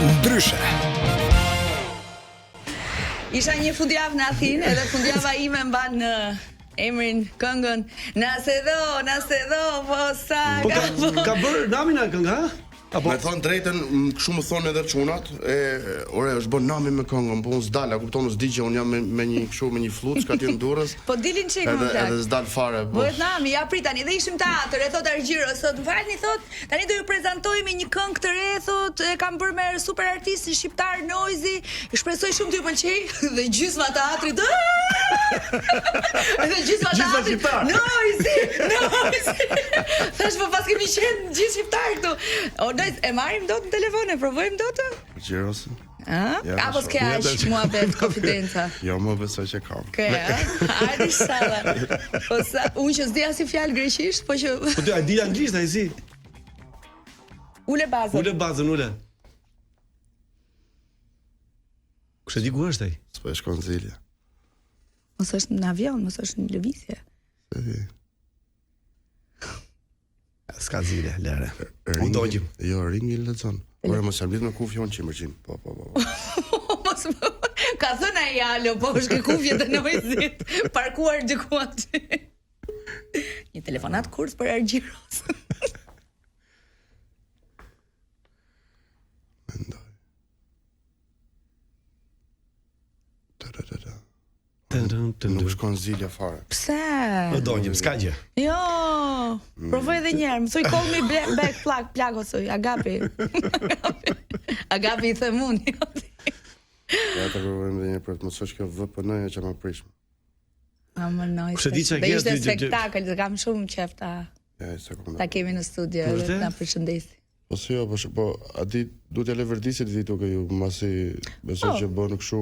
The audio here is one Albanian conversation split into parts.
Ndryshe. Isha një fundjavë në Athinë, edhe fundjava ime mban në emrin këngën Nase do, po sa Ka bërë Nami në këngë, ha? Me thonë drejtën, kështu më thonë edhe çunat, ore është bën Nami me këngën, po unë s'dal, a kupton, s'di që unë jam me një kështu me një flut, s'ka t'jen durrës. Po dilin çik më plak. Edhe s'dal fare. Bëhet Nami, ja prit tani, dhe ishim teatr, e thot Argjiro, sot falni thot, tani do ju prezantojmë një këngë të re, thot, e kam bërë me super artistin shqiptar Noizi, shpresoj shumë t'ju pëlqej dhe gjysma e teatrit. Edhe gjysma e teatrit. Noizi. Thash po pas kemi qenë gjithë shqiptar këtu. E marrim dot në telefon, e provojmë dot? Gjirosin. Apo s'ke aq muhabet konfidenca? Jo, më besoj që kam. Hajde inshallah. Po sa unë që s'di as fjalë greqisht, po që Po ti a di anglisht ai si? Ule bazën. Ule bazën, ule. Kush e di ku është ai? S'po e shkon Zilja. Mos është në avion, mos është në lëvizje. S'ka Zilja, lere. Unë dogjim. Jo, ringi lexon. Ore mos jam lidh me kufjon 100%. Po. Mos ka thënë ai alo, po është ke kufje të Noizit, parkuar diku aty. Një telefonat kurs për Argjiros. Mendoj. Nuk shkon Zilja fare. Pse? Në dogjim, s'ka gjë. Jo, provoj edhe një herë. Më thuj call me back plak o thuj, Agapi. Agapi I them unë. Ja të provojmë dhe një për të mos është kjo VPN-ja që më prishmë. Më noj. Kush e di çka Dhe ke ishte aty? spektakël, kam shumë qef ta kemi në studio dhe na përshëndesi. Po si jo, po a di duhet t'ja le vërdisit vitu që ju masi besoj që bën kështu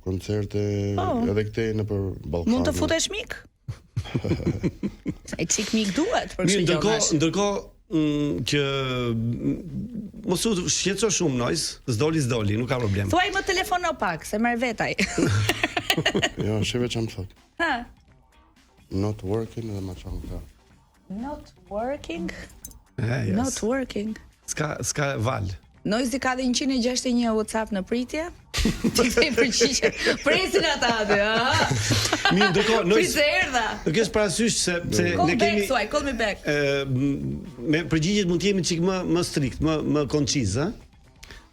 koncerte edhe këtej nëpër Ballkan. Mund të futesh mik? Ai çik mik duhet për kështu gjë. Ndërkohë që mos u shqetëso shumë Noiz, s'doli, nuk ka problem. Thuaj më telefono pak, se merr vetaj. Jo, shive çam thot. Ha. Not working dhe ma çam thot. Not working? Yes. Not working. S'ka val. Noizi ka dhe 161 WhatsApp në pritje. Ti kthej përgjigje. Presin ata aty, ha. Mirë, ndërkohë Noiz. Pse erdha? Do kesh parasysh se Call ne back, kemi thuaj, call me back. Me përgjigjet mund të jemi çik më strikt, më konciz, ha?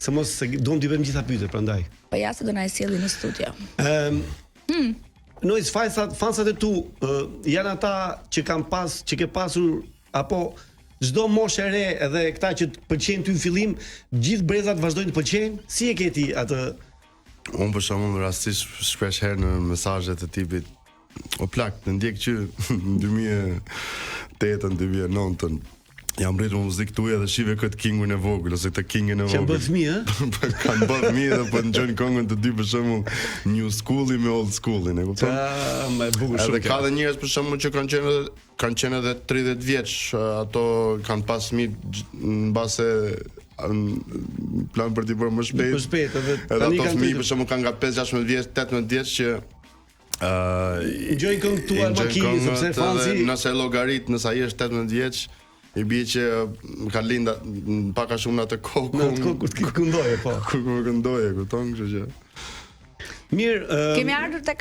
Se mos duam t'i bëjmë gjitha pyetjet prandaj. Po ja se do na e sjelli në studio. Noiz, fansat e tu janë ata që ke pasur apo çdo moshë e re edhe këta që të pëlqejnë ty në fillim, gjithë brezat vazhdojnë të pëlqejnë? Si e ke ti atë? Unë për shembull rastisht shpesh herë në mesazhet e tipit o plak, të ndjek që në 2008-ën, 2009-ën jam rritur muzikë tuaj dhe shive këtë kingun e vogël ose këtë kingën e vogël. Që bë fëmijë, ë? Kanë bë fëmijë dhe po ngjojnë këngën të dy për shembull new school-i me old school-in, e kupton? Më e bukur shumë. Edhe ka dhe njerëz për shembull që kanë qenë edhe 30 vjeç, ato kanë pas fëmijë mbase plan për t'i bërë më shpejt. Më shpejt, edhe ato fëmijë për shembull kanë nga 5-16 vjeç, 18 vjeç që ngjojnë këngë tuaj makinë sepse fansi nëse llogarit, nëse ai është 18 vjeç, I bie që më ka linda pak a shumë në atë kohë. Në atë kohë kur të këndoje, po. Kur këndoje, kupton, kështu që. Mirë, kemi ardhur tek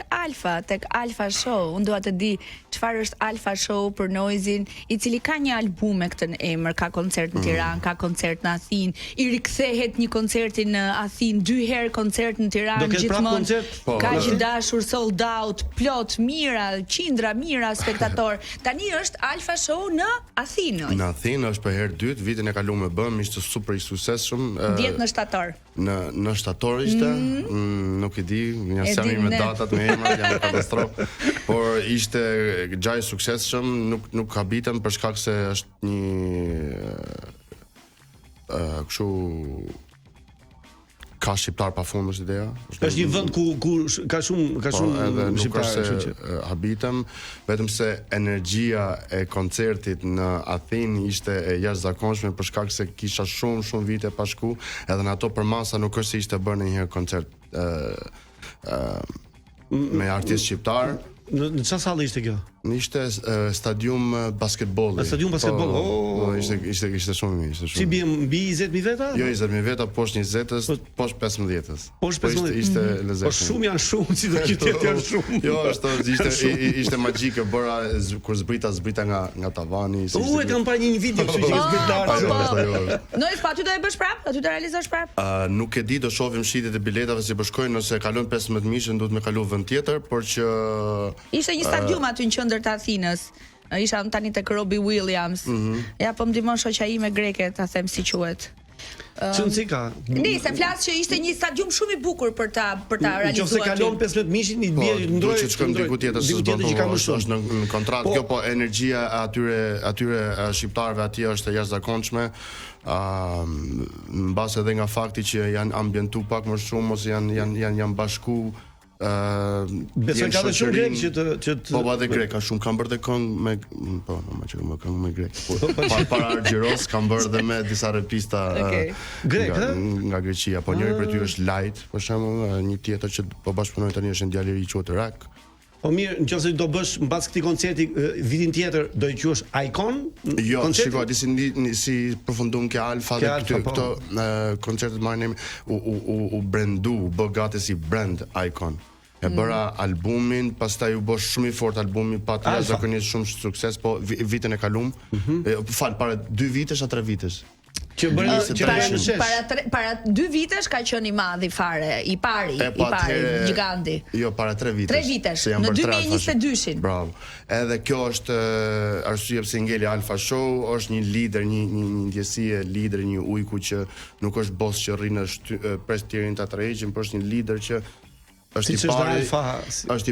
Alfa Show. Unë dua të di çfarë është Alfa Show për Noizin, I cili ka një album me këtë emër, ka koncert në Tiranë, ka koncert në Athinë, I rikthehet një koncerti në Athinë, 2 herë koncert në Tiranë, gjithmonë. Ka që dashur, sold out, plot, mira, qindra mira spektator. Tani është Alfa Show në Athinë. Në Athinë është për herë dytë, vitin e kaluar me bëm, ishte super I suksesshëm. 10 në shtator. Në shtator ishte, nuk I di, një sami me datat me emrat, janë katastrofë, por ishte gjaj suksesshëm, nuk habitem për shkak se është një kështu ka shqiptar pafund është ideja. Është një vend ku ka shumë shqiptar, që habitem, vetëm se energjia e koncertit në Athinë ishte e jashtëzakonshme për shkak se kisha shumë vite pa shku, edhe në ato për masa nuk është se ishte bërë ndonjëherë koncert me artist shqiptar. Në çfarë salli ishte kjo? Ishte stadium basketbolli. Stadium basketbolli. Ishte shumë mirë, ishte shumë. Si bie mbi 20.000 veta? Jo 20.000 veta, poshtë 20-s, poshtë 15-s. Poshtë 15. Ishte lezetshëm. Po shumë janë shumë, si do qytet janë shumë. Jo, ishte magjike, bëra kur zbrita nga tavani. E kam parë një video kështu që zbrit No, pa ty do e bësh prap? Aty do realizosh prap? Nuk e di, do shohim shitjet e biletave si po shkojnë, nëse kalon 15 mijë, duhet me kalu vend tjetër, por që ishte një stadium aty në qendër të Athinës. Isha tani tek Robbie Williams. Ja po më ndihmon shoqja ime greke ta them si quhet. Çunci ka. Nëse flas që ishte një stadium shumë i bukur për ta realizuar. Nëse kalon 15 mijë, i bie ndroj që shkojmë diku tjetër se që ka më shumë. Është në kontratë kjo, po energjia atyre shqiptarëve atje është jashtëzakonshme. Mbas edhe nga fakti që janë ambientu pak më shumë ose janë bashku. Besoj ka dhe shumë grek që Po edhe grek ka shumë, kam bërë dhe këngë me këngë me grek. Para Argjeros kam bërë dhe me disa repista grek, nga Greqia, po njëri prej tyre është Light, për shembull, një tjetër që po bashkëpunoj tani është një djalë i quhet Rak. Po mirë, nëse do bësh mbas këtij koncerti vitin tjetër do i quash Icon? Jo, shikoj, si përfundum ke Alfa dhe këto koncertet marrin u brandu, u bë gati si brand Icon. E bëra albumin, pastaj u bë shumë i fortë albumi, pati jashtëzakonisht shumë sukses, po vitin e kalum, para 2 vitesh a 3 vitesh. Që para 2 vitesh ka qenë i madh i fare, i pari, giganti. Jo, para 3 vitesh. 3 vitesh, në 2022-shin. Bravo. Edhe kjo është arsye pse ngeli Alfa Show, është një lider, një ndjesi e lider, një ujku që nuk është boss që rrin në pres tjerin ta tërheqin, por është një lider që është i pari.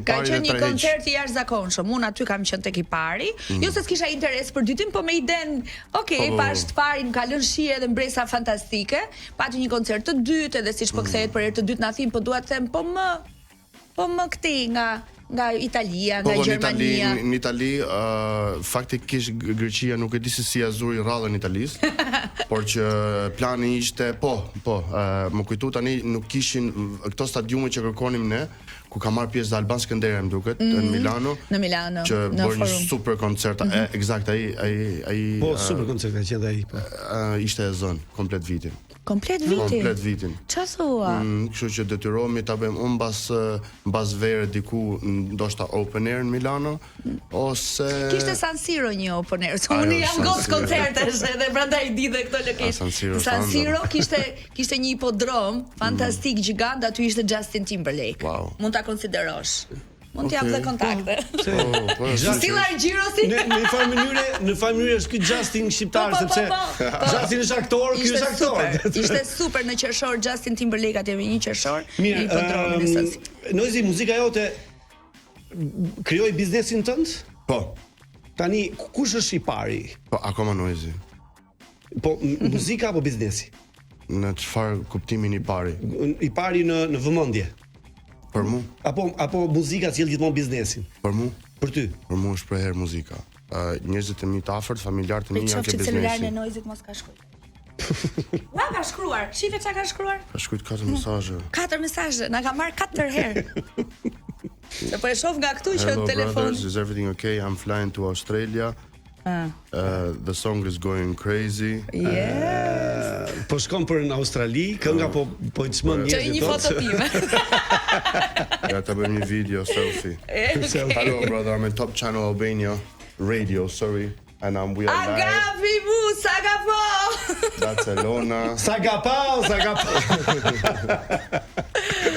Ka qenë një koncert i jashtëzakonshëm. Unë aty kam qenë tek i pari. Jo se s'kisha interes për dytin, po me iden, pash të parin ka lënë shije dhe mbresa fantastike. Pati një koncert të dytë, edhe siç po kthehet për herë të dytë në Athinë, po dua të them, po më këti nga Italia, nga Gjermania. Në Itali, faktikisht Greqia nuk e di se si azuri rradhën Italisë, por që plani ishte, më kujtu tani nuk kishin këto stadiume që kërkonim ne, ku ka marrë pjesë Alban Skënderaj më duket në Milano. Në Milano. Që bërë një super koncert, eksakt ai. Po super koncert ka qenë ai. Ishte e zënë komplet vitin. Komplet vitin. Ç'a thua? Kështu që detyrohemi ta bëjmë mbas verë diku ndoshta open air në Milano ose kishte San Siro një open air. Unë jam goc koncertesh edhe prandaj di dhe këto lokesh. San Siro kishte një hipodrom fantastik gjigant, aty ishte Justin Timberlake. Mund ta konsiderosh. Mund t'jap dhe kontakte. Still Argjirosi. Në farë mënyrë është ky Justin shqiptar sepse Justin është aktor, ky është aktor. Ishte super në qershor Justin Timberlake atje me një qershor. Mirë, Noizi, muzika jote krijoi biznesin tënd? Po. Tani kush është i pari? Po, akoma Noizi. Po muzika apo biznesi? Në çfarë kuptimin i pari? I pari në vëmendje. Për mu? Apo muzika sjell gjithmonë biznesin? Për mu? Për ty? Për mu është për herë muzika. Njerëzit e mi të afërt, familjarët e mi janë ke biznesi. Celularin e Noizit mos ka shkruar. Ua ka shkruar? Shife çka ka shkruar? Ka shkruar 4 mesazhe. 4 mesazhe, na ka marr 4 herë. Se po e shoh nga këtu që telefon. Is everything okay? I'm flying to Australia. The song is going crazy. Yes. Po shkon për në Australi, kënga po i çmend njerëzit. Çoj një foto time. Ja ta bëjmë një video selfie. Hello brother, I'm in Top Channel Albania Radio, sorry. And we are live. Agapi mu, Sagapo. Barcelona. Sagapo.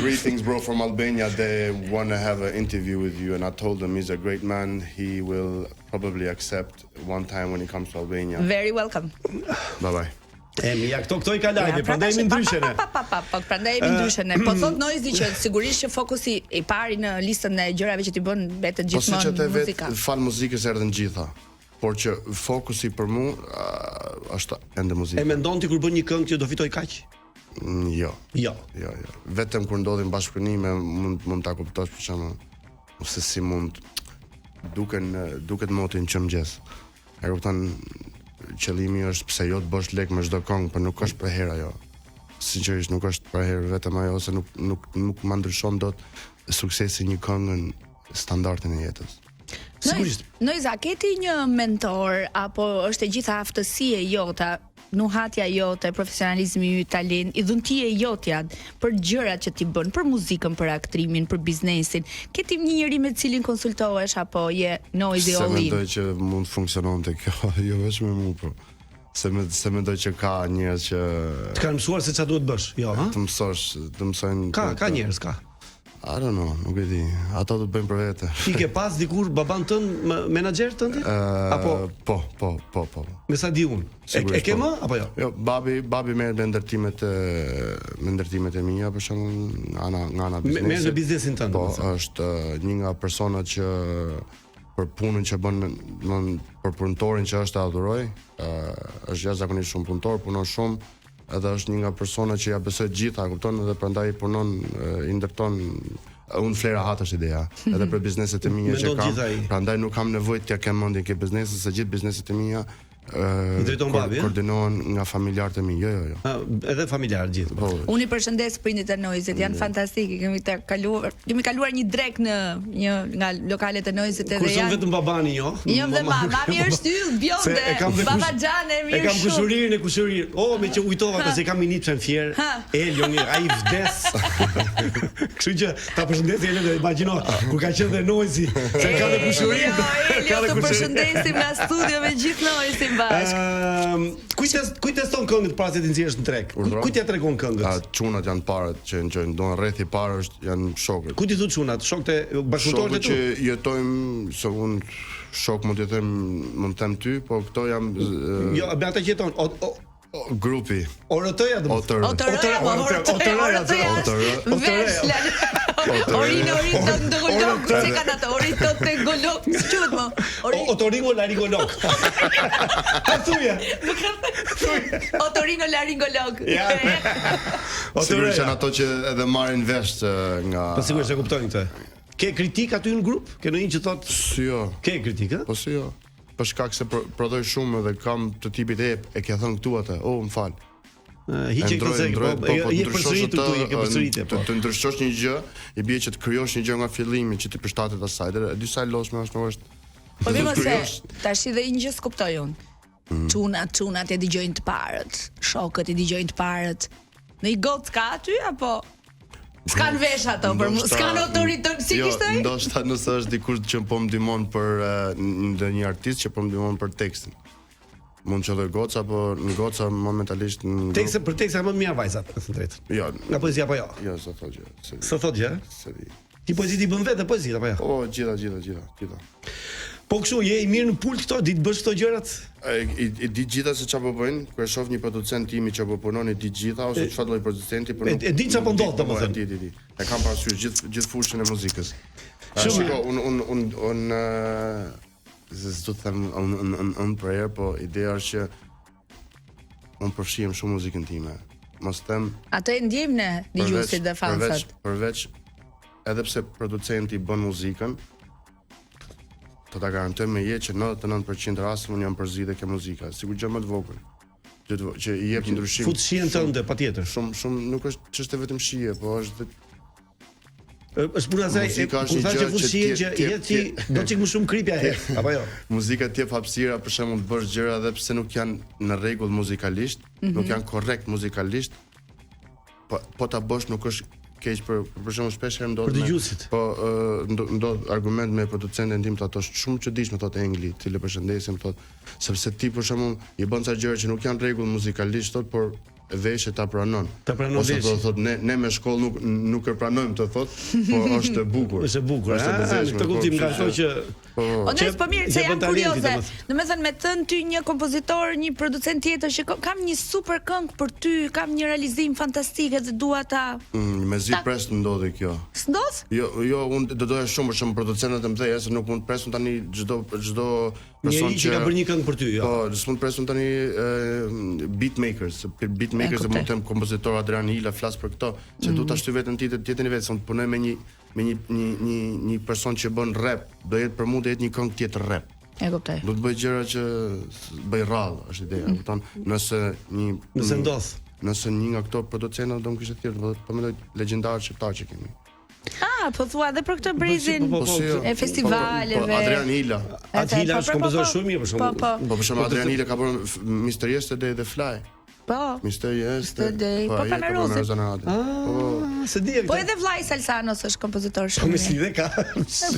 Greetings, bro, from Albania. They want to have an interview with you, and I told them he's a great man. He will probably accept one time when he comes to Albania. Very welcome. Bye-bye. Ja këto i kalajnë, prandaj mi ndryshene. Prandaj mi ndryshene. Po thot Noizi që sigurisht që fokusi i pari në listën e gjërave që ti bën vetë gjithmonë muzika. Po fal muzikës erdhën gjitha. Por që fokusi për mu është ende muzika. E mendon ti kur bën një këngë që do fitoj kaq? Jo. Vetëm kur ndodhin bashkëpunime mund ta kuptosh për shembull, ose si mund duket motin që mëngjes. E kupton, qëllimi është pse jo të bësh lek me çdo këngë, por nuk është për herë ajo. Sinqerisht nuk është për herë vetëm ajo, ose nuk ma ndryshon dot suksesi një këngë në standardin e jetës. Sigurisht. Noiza, ke ti një mentor apo është e gjitha aftësia jota, nuhatja jote, profesionalizmi yt, talent, idhuntia jotja për gjërat që ti bën, për muzikën, për aktrimin, për biznesin. Ke ti një njeri me cilin konsultohesh apo je Noizi all in? Se mendoj që mund të funksiononte kjo, jo vetëm me mua, po. Se mendoj që ka njerëz që Të kanë mësuar se çfarë duhet bësh, jo, ha? të mësojnë. Ka njerëz, ka. I don't know, nuk e di. Ato do të bëjnë për vete. Ti ke pas dikur baban tënd menaxher tënd? Apo Po. me sa di unë? E ke më apo jo? Jo, babi merr me ndërtimet e mia, për shembull, nga ana biznesit. Merr në biznesin tënd. Po, është një nga personat që për punën që bën, për punëtorin që është adhuroj, është jashtëzakonisht shumë punëtor, punon shumë, edhe është një nga persona që ja besoj gjitha, kupton, edhe prandaj punon, i ndërton unë flera hat është ideja, edhe për bizneset e mia që kam, prandaj nuk kam nevojë t'ja kem mendjen ke bizneset, se gjithë bizneset e mia koordinohen nga familjarët e mi. Jo. Edhe familjarë gjithë. Po. Unë i përshëndes prindit e Noizit, janë fantastikë. Kemi kaluar një drek në një nga lokalet e Noizit edhe janë. Kur vetëm babani jo. Jo dhe mami është yll, bjonde, babaxhane, mirë. E kam kushurinë. Oh, me që ujtova pse kam një nipshën fier. Elioni, ai vdes. Kështu që ta përshëndesi Elio, imagjino kur ka qenë Noizi, se ka dhe kushurinë. Elio, të përshëndesim nga studio me gjithë Noizin. Kujteston këngët para se ti nxjerrësh në treg? Kujt ja tregon këngët? Çunat janë parët që enjoynë, do rreth i parë janë shokët. Kujt i thot çunat? Shokët e bashkëpunëtorëve që jetojmë, se unë shok mund të them ty, po këto janë jo, me ata që jeton grupi. Orotëja do. Orino të golok, se kanë ato, orino të golok, çuhet më. Otoringo laringolog. Thuaj. Otorino laringolog. Sigurisht janë ato që edhe marrin vesh nga. Po sigurisht e kuptojnë këtë. Ke kritik aty në grup? Ke ndonjë që thotë? Si jo. Ke kritik, Po si jo. Për shkak se prodhoj shumë dhe kam të tipit e ke thënë këtu atë. Më fal. Hiqe këtë se je përsëritur tu, je ke përsëritje po. Të ndryshosh një gjë, i bie që të krijosh një gjë nga fillimi që ti përshtatet asaj. Dhe disa losme është. Po vjen se tash edhe një gjë s'kuptoj unë. Çunat e dëgjojnë të parët, shokët e dëgjojnë të parët. Në i gocë ka aty apo s'kan vesh ato për mua, s'kan autoritet, si kishte ai? Ndoshta nëse është dikush që po më ndihmon për ndonjë artist që po më ndihmon për tekstin. Mund të qelloj goca, apo në goca momentalisht në tekste për tekste më mirë vajzat, më thënë drejt. Jo, nga poezia apo jo? Jo, s'o thotë gjë. S'o thotë gjë? Ti poezi ti bën vetë poezi apo jo? Po, gjitha. Po kështu je i mirë në pult këto, di të bësh këto gjërat? I di gjitha se çfarë po bëjnë, kur e shoh një producent timi që po punon, i di gjitha ose çfarë lloj producenti po. E di çfarë po ndodh domethënë. Di. E kam parasysh gjithë fushën e muzikës. Shiko, un s'do të them un prayer, po ideja është që un përfshihem shumë muzikën time. Mos them. Atë e ndjejmë ne dëgjuesit dhe fansat. Përveç edhe pse producenti bën muzikën, po ta garantoj me jetë që 99% raste unë jam përzidhe ke muzika, sikur gjë më të vogël. Që i jep një ndryshim. Fut shihen tënde patjetër. Shumë nuk është ç'është vetëm shije, po është është puna se kur thashë fut shihen që jeti do të çik më shumë kripja apo jo. Muzika të jep hapësira për shembull të bësh gjëra edhe pse nuk janë në rregull muzikalisht, nuk janë korrekt muzikalisht. Po ta bësh nuk është keq për shembull shpesh herë ndodh. Për dëgjuesit. Po ndodh argument me producentin tim thotë është shumë çuditshme thotë Engli, cili përshëndesim thotë sepse ti për shembull i bën ca gjëra që nuk janë rregull muzikalisht thotë, por veshë ta pranon. Ose do thotë ne me shkollë nuk e pranojmë të thotë, po është e bukur. Është e bukur. Këtë kuptim nga ato që Ones po mirë se jam kurioze. Domethënë me thën ty një kompozitor, një producent tjetër që kam një super këngë për ty, kam një realizim fantastik dhe dua ta. Mezi pres ndodhi kjo. S'ndodh? Jo, unë do doja shumë për shembull producentët e mëdhenj, se nuk mund të presun tani çdo person që ka bërë një këngë për ty, jo. Po, s'mund të presun tani beatmakers mund të them kompozitor Adrian Hila flas për këto, që du ta shty veten tjetër vetë, son punoj me një person që bën rap, do jetë për mua do jetë një këngë tjetër rap. E kuptoj. Do të bëj gjëra që bëj rrallë, është ideja, kupton? Nëse ndodh. Nëse një nga këto producentë do më kishte thirrur, po mendoj legjendar shqiptar që kemi. Po thua edhe për këtë brezin e festivaleve. Po Adrian Hila. Atë Hila është kompozor shumë mirë për shkak. Po për shembull Adrian Hila ka bërë Mr. Yesterday dhe Fly. Po. Mr. Yesterday. Po Panarosi. Se di. Po edhe vllai Salsanos është kompozitor Po shumë. me si dhe ka.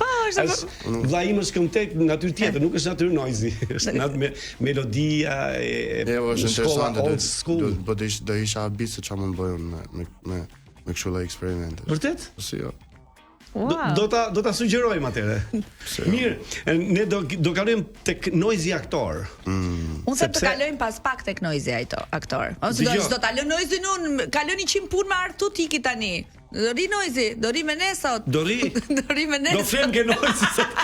Po është. Vllai im është këngëtek natyrë tjetër, nuk është natyrë noisy. Është natë me melodia e është interesante. old school. Po do isha habit se çfarë mund bëjmë me kështu lloj eksperimente. Vërtet? Po si jo. Do ta sugjerojmë atëre. Mirë, ne do kalojmë tek noisy aktor. Unë se të kalojmë pas pak tek noisy aktor. Ose do ta lë noisy unë, kaloni 100 punë me Artu Tiki tani. Do ri noisy, do ri me ne sot. Do ri me ne. Do flem ke noisy sot.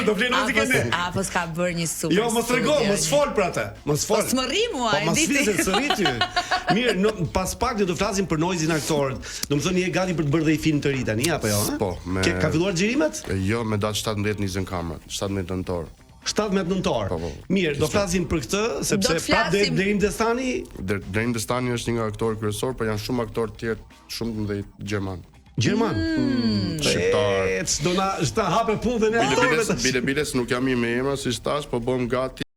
Do flem noisy ke ne. Po s'ka bërë një super. Jo, mos trego, mos fol për atë. Mos fol. Mos më rri mua, e di ti. Po mos ty. Mirë, pas pak do të flasim për noisy aktorët. Domethënë je gati për të bërë dhe i film të ri tani apo jo? Po, ka filluar xhirimet? Jo, me datë 17-20 kamrat, 17 nëntor. 17 nëntor. Mirë, do flasim për këtë sepse prap Derim Destani, Derim Destani është një nga aktorë kryesor, por janë shumë aktorë tjerë, shumë të mëdhenj gjerman. Gjerman. Shqiptar. Do na hape punë dhe ne aktorëve. Bile nuk jam i me emra si tash, po bëm gati